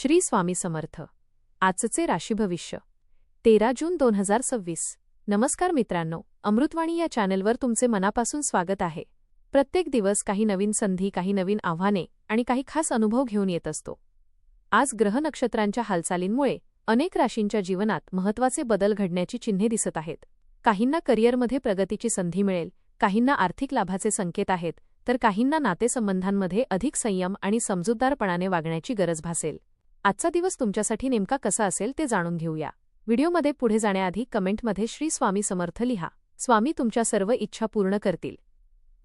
श्री स्वामी समर्थ. आजचे राशी भविष्य 13 जून 2026. नमस्कार मित्रांनो, अमृतवाणी या चॅनलवर तुमचे मनापासून स्वागत आहे. प्रत्येक दिवस काही नवीन संधी, काही नवीन आव्हाने आणि काही खास अनुभव घेऊन येत असतो. आज ग्रह नक्षत्रांच्या हालचालींमुळे अनेक राशींच्या जीवनात महत्त्वाचे बदल घडण्याची चिन्हे दिसत आहेत. काहींना करिअरमध्ये प्रगतीची संधी मिळेल, काहींना आर्थिक लाभाचे संकेत आहेत, तर काहींना नातेसंबंधांमध्ये अधिक संयम आणि समजूतदारपणाने वागण्याची गरज भासेल. आजचा दिवस तुमच्यासाठी नेमका कसा असेल ते जाणून घेऊया. व्हिडिओमध्ये पुढे जाण्याआधी कमेंटमध्ये श्री स्वामी समर्थ लिहा. स्वामी तुमच्या सर्व इच्छा पूर्ण करतील.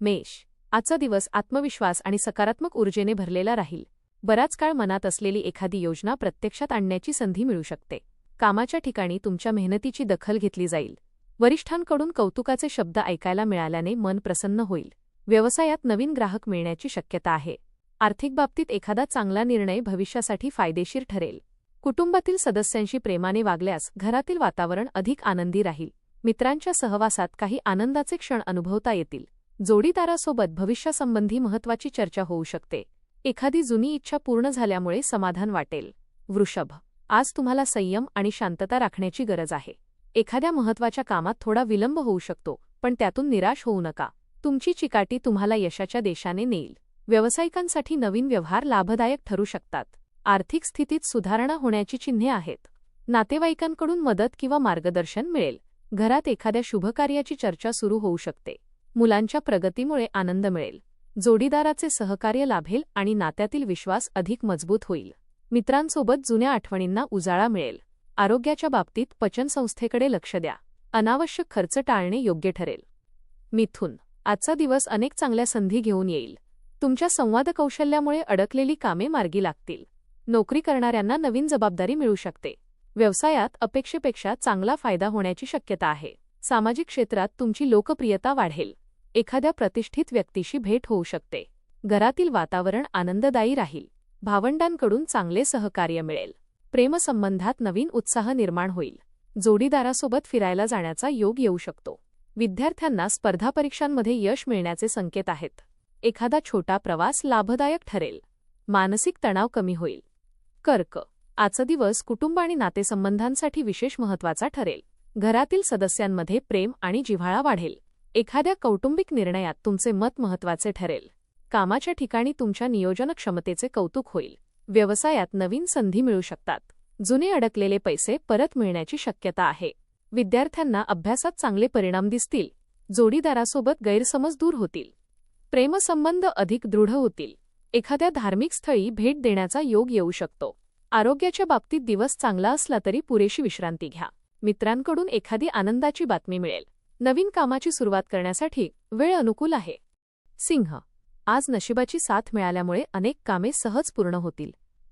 मेष. आजचा दिवस आत्मविश्वास आणि सकारात्मक ऊर्जेने भरलेला राहील. बराच काळ मनात असलेली एखादी योजना प्रत्यक्षात आणण्याची संधी मिळू शकते. कामाच्या ठिकाणी तुमच्या मेहनतीची दखल घेतली जाईल. वरिष्ठांकडून कौतुकाचे शब्द ऐकायला मिळाल्याने मन प्रसन्न होईल. व्यवसायात नवीन ग्राहक मिळण्याची शक्यता आहे. आर्थिक बाबतीत एखादा चांगला निर्णय भविष्यासाठी फायदेशीर ठरेल. कुटुंबातील सदस्यांशी प्रेमाने वागल्यास घरातील वातावरण अधिक आनंदी राहील. मित्रांच्या सहवासात काही आनंदाचे क्षण अनुभवता येतील. जोडीदारासोबत भविष्यासंबंधी महत्त्वाची चर्चा होऊ शकते. एखादी जुनी इच्छा पूर्ण झाल्यामुळे समाधान वाटेल. वृषभ. आज तुम्हाला संयम आणि शांतता राखण्याची गरज आहे. एखाद्या महत्त्वाच्या कामात थोडा विलंब होऊ शकतो, पण त्यातून निराश होऊ नका. तुमची चिकाटी तुम्हाला यशाच्या दिशेने नेईल. व्यावसायिकांसाठी नवीन व्यवहार लाभदायक ठरू शकतात. आर्थिक स्थितीत सुधारणा होण्याची चिन्हे आहेत. नातेवाईकांकडून मदत किंवा मार्गदर्शन मिळेल. घरात एखाद्या शुभकार्याची चर्चा सुरू होऊ शकते. मुलांच्या प्रगतीमुळे आनंद मिळेल. जोडीदाराचे सहकार्य लाभेल आणि नात्यातील विश्वास अधिक मजबूत होईल. मित्रांसोबत जुन्या आठवणींना उजाळा मिळेल. आरोग्याच्या बाबतीत पचनसंस्थेकडे लक्ष द्या. अनावश्यक खर्च टाळणे योग्य ठरेल. मिथुन. आजचा दिवस अनेक चांगल्या संधी घेऊन येईल. तुमच्या संवाद कौशल्यामुळे अडकलेली कामे मार्गी लागतील. नोकरी करणाऱ्यांना नवीन जबाबदारी मिळू शकते. व्यवसायात अपेक्षेपेक्षा चांगला फायदा होण्याची शक्यता आहे. सामाजिक क्षेत्रात तुमची लोकप्रियता वाढेल. एखाद्या प्रतिष्ठित व्यक्तीशी भेट होऊ शकते. घरातील वातावरण आनंददायी राहील. भावंडांकडून चांगले सहकार्य मिळेल. प्रेमसंबंधात नवीन उत्साह निर्माण होईल. जोडीदारासोबत फिरायला जाण्याचा योग येऊ शकतो. विद्यार्थ्यांना स्पर्धा परीक्षांमध्ये यश मिळण्याचे संकेत आहेत. एखादा छोटा प्रवास लाभदायक ठरेल. मानसिक तणाव कमी होईल. कर्क. आजचा दिवस कुटुंब आणि नातेसंबंधांसाठी विशेष महत्त्वाचा ठरेल. घरातील सदस्यांमध्ये प्रेम आणि जिव्हाळा वाढेल. एखाद्या कौटुंबिक निर्णयात तुमचे मत महत्त्वाचे ठरेल. कामाच्या ठिकाणी तुमच्या नियोजन क्षमतेचे कौतुक होईल. व्यवसायात नवीन संधी मिळू शकतात. जुने अडकलेले पैसे परत मिळण्याची शक्यता आहे. विद्यार्थ्यांना अभ्यासात चांगले परिणाम दिसतील. जोडीदारासोबत गैरसमज दूर होतील. प्रेमसंबंध अधिक दृढ होतील. एखाद्या धार्मिक स्थळी भेट देण्याचा योग येऊ शकतो. आरोग्याच्या बाबतीत दिवस चांगला असला तरी पुरेशी विश्रांती घ्या. मित्रांकडून एखादी आनंदाची बातमी मिळेल. नवीन कामाची सुरुवात करण्यासाठी वेळ अनुकूल आहे. सिंह. आज नशिबाची साथ मिळाल्यामुळे अनेक कामे सहज पूर्ण होतील.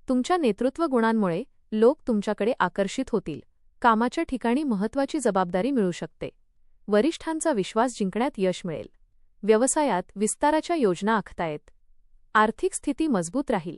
तुमच्या नेतृत्व गुणांमुळे लोक तुमच्याकडे आकर्षित होतील. कामाच्या ठिकाणी महत्त्वाची जबाबदारी मिळू शकते. वरिष्ठांचा विश्वास जिंकण्यात यश मिळेल. व्यवसायात विस्ताराच्या योजना आखतायत. आर्थिक स्थिती मजबूत राहील.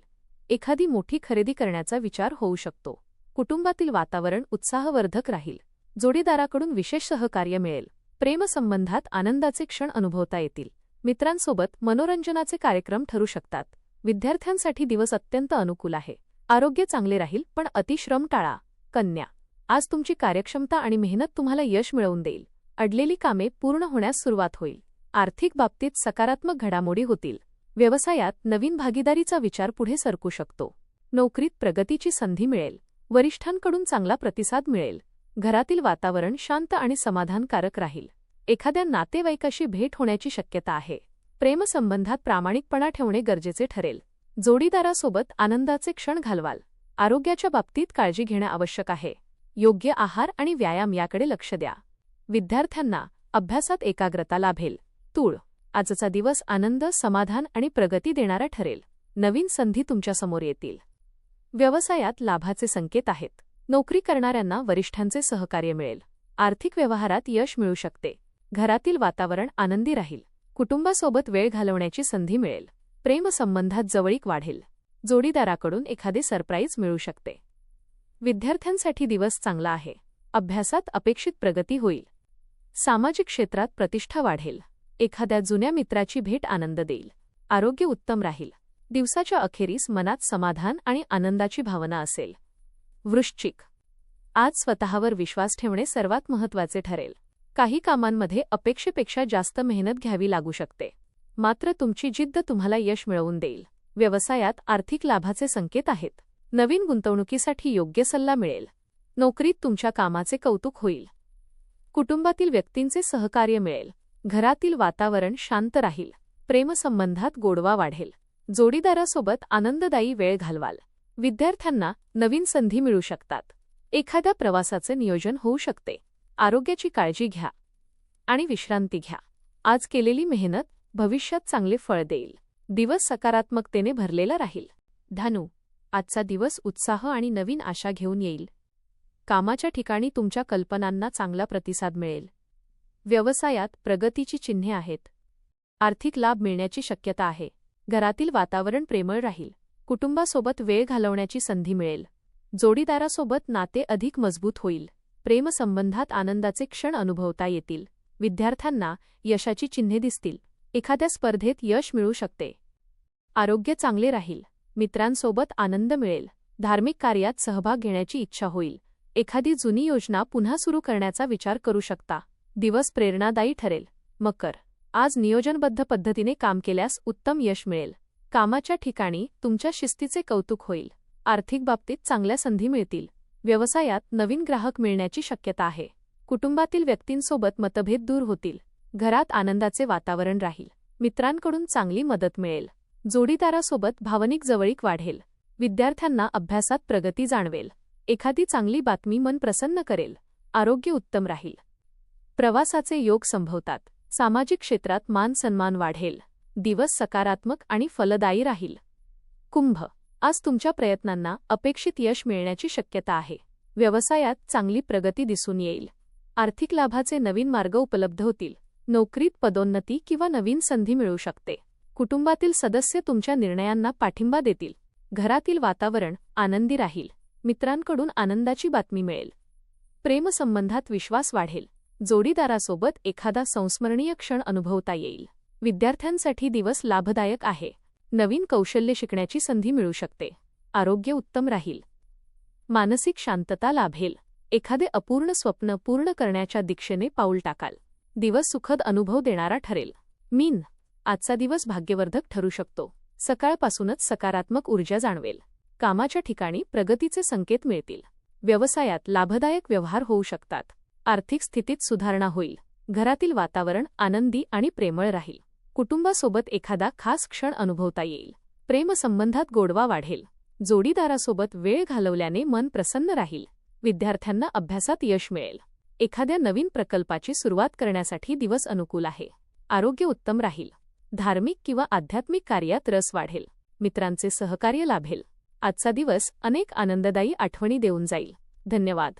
एखादी मोठी खरेदी करण्याचा विचार होऊ शकतो. कुटुंबातील वातावरण उत्साहवर्धक राहील. जोडीदाराकडून विशेष सहकार्य मिळेल. प्रेमसंबंधात आनंदाचे क्षण अनुभवता येतील. मित्रांसोबत मनोरंजनाचे कार्यक्रम ठरू शकतात. विद्यार्थ्यांसाठी दिवस अत्यंत अनुकूल आहे. आरोग्य चांगले राहील, पण अतिश्रम टाळा. कन्या. आज तुमची कार्यक्षमता आणि मेहनत तुम्हाला यश मिळवून देईल. अडलेली कामे पूर्ण होण्यास सुरुवात होईल. आर्थिक बाबतीत सकारात्मक घडामोडी होतील. व्यवसायात नवीन भागीदारीचा विचार पुढे सरकू शकतो. नोकरीत प्रगतीची संधी मिळेल. वरिष्ठांकडून चांगला प्रतिसाद मिळेल. घरातील वातावरण शांत आणि समाधानकारक राहील. एखाद्या नातेवाईकाशी भेट होण्याची शक्यता आहे. प्रेमसंबंधात प्रामाणिकपणा ठेवणे गरजेचे ठरेल. जोडीदारासोबत आनंदाचे क्षण घालवाल. आरोग्याच्या बाबतीत काळजी घेणे आवश्यक आहे. योग्य आहार आणि व्यायाम याकडे लक्ष द्या. विद्यार्थ्यांना अभ्यासात एकाग्रता लाभेल. तूळ. आजचा दिवस आनंद, समाधान आणि प्रगती देणारा ठरेल. नवीन संधी तुमच्यासमोर येतील. व्यवसायात लाभाचे संकेत आहेत. नोकरी करणाऱ्यांना वरिष्ठांचे सहकार्य मिळेल. आर्थिक व्यवहारात यश मिळू शकते. घरातील वातावरण आनंदी राहील. कुटुंबासोबत वेळ घालवण्याची संधी मिळेल. प्रेमसंबंधात जवळीक वाढेल. जोडीदाराकडून एखादे सरप्राईज मिळू शकते. विद्यार्थ्यांसाठी दिवस चांगला आहे. अभ्यासात अपेक्षित प्रगती होईल. सामाजिक क्षेत्रात प्रतिष्ठा वाढेल. एखाद्या जुन्या मित्राची भेट आनंद देईल. आरोग्य उत्तम राहील. दिवसाच्या अखेरीस मनात समाधान आणि आनंदाची भावना असेल. वृश्चिक. आज स्वतःवर विश्वास ठेवणे सर्वात महत्त्वाचे ठरेल. काही कामांमध्ये अपेक्षेपेक्षा जास्त मेहनत घ्यावी लागू शकते. मात्र तुमची जिद्द तुम्हाला यश मिळवून देईल. व्यवसायात आर्थिक लाभाचे संकेत आहेत. नवीन गुंतवणुकीसाठी योग्य सल्ला मिळेल. नोकरीत तुमच्या कामाचे कौतुक होईल. कुटुंबातील व्यक्तींचे सहकार्य मिळेल. घरातील वातावरण शांत राहील. प्रेमसंबंधात गोडवा वाढेल. जोडीदारासोबत आनंददायी वेळ घालवाल. विद्यार्थ्यांना नवीन संधी मिळू शकतात. एखाद्या प्रवासाचे नियोजन होऊ शकते. आरोग्याची काळजी घ्या आणि विश्रांती घ्या. आज केलेली मेहनत भविष्यात चांगले फळ देईल. दिवस सकारात्मकतेने भरलेला राहील. धनु. आजचा दिवस उत्साह आणि नवीन आशा घेऊन येईल. कामाच्या ठिकाणी तुमच्या कल्पनांना चांगला प्रतिसाद मिळेल. व्यवसायात प्रगतीची चिन्हे आहेत. आर्थिक लाभ मिळण्याची शक्यता आहे. घरातील वातावरण प्रेमळ राहील. कुटुंबासोबत वेळ घालवण्याची संधी मिळेल. जोडीदारासोबत नाते अधिक मजबूत होईल. प्रेमसंबंधात आनंदाचे क्षण अनुभवता येतील. विद्यार्थ्यांना यशाची चिन्हे दिसतील. एखाद्या स्पर्धेत यश मिळू शकते. आरोग्य चांगले राहील. मित्रांसोबत आनंद मिळेल. धार्मिक कार्यात सहभाग घेण्याची इच्छा होईल. एखादी जुनी योजना पुन्हा सुरू करण्याचा विचार करू शकता. दिवस प्रेरणादायी ठरेल. मकर. आज नियोजनबद्ध पद्धतीने काम केल्यास उत्तम यश मिळेल. कामाच्या ठिकाणी तुमच्या शिस्तीचे कौतुक होईल. आर्थिक बाबतीत चांगल्या संधी मिळतील. व्यवसायात नवीन ग्राहक मिळण्याची शक्यता आहे. कुटुंबातील व्यक्तींसोबत मतभेद दूर होतील. घरात आनंदाचे वातावरण राहील. मित्रांकडून चांगली मदत मिळेल. जोडीदारासोबत भावनिक जवळीक वाढेल. विद्यार्थ्यांना अभ्यासात प्रगती जाणवेल. एखादी चांगली बातमी मन प्रसन्न करेल. आरोग्य उत्तम राहील. प्रवासाचे योग संभवतात. सामाजिक क्षेत्रात मान सन्मान वाढेल. दिवस सकारात्मक आणि फलदायी राहील. कुंभ. आज तुमच्या प्रयत्नांना अपेक्षित यश मिळण्याची शक्यता आहे. व्यवसायात चांगली प्रगती दिसून येईल. आर्थिक लाभाचे नवीन मार्ग उपलब्ध होतील. नोकरीत पदोन्नती किंवा नवीन संधी मिळू शकते. कुटुंबातील सदस्य तुमच्या निर्णयांना पाठिंबा देतील. घरातील वातावरण आनंदी राहील. मित्रांकडून आनंदाची बातमी मिळेल. प्रेमसंबंधात विश्वास वाढेल. जोडीदारासोबत एखादा संस्मरणीय क्षण अनुभवता येईल. विद्यार्थ्यांसाठी दिवस लाभदायक आहे. नवीन कौशल्य शिकण्याची संधी मिळू शकते. आरोग्य उत्तम राहील. मानसिक शांतता लाभेल. एखादे अपूर्ण स्वप्न पूर्ण करण्याच्या दिशेने पाऊल टाकाल. दिवस सुखद अनुभव देणारा ठरेल. मीन. आजचा दिवस भाग्यवर्धक ठरू शकतो. सकाळपासूनच सकारात्मक ऊर्जा जाणवेल. कामाच्या ठिकाणी प्रगतीचे संकेत मिळतील. व्यवसायात लाभदायक व्यवहार होऊ शकतात. आर्थिक स्थितीत सुधारणा होईल. घरातील वातावरण आनंदी आणि प्रेमळ राहील. कुटुंबासोबत एखादा खास क्षण अनुभवता येईल. प्रेमसंबंधात गोडवा वाढेल. जोडीदारासोबत वेळ घालवल्याने मन प्रसन्न राहील. विद्यार्थ्यांना अभ्यासात यश मिळेल. एखाद्या नवीन प्रकल्पाची सुरुवात करण्यासाठी दिवस अनुकूल आहे. आरोग्य उत्तम राहील. धार्मिक किंवा आध्यात्मिक कार्यात रस वाढेल. मित्रांचे सहकार्य लाभेल. आजचा दिवस अनेक आनंददायी आठवणी देऊन जाईल. धन्यवाद.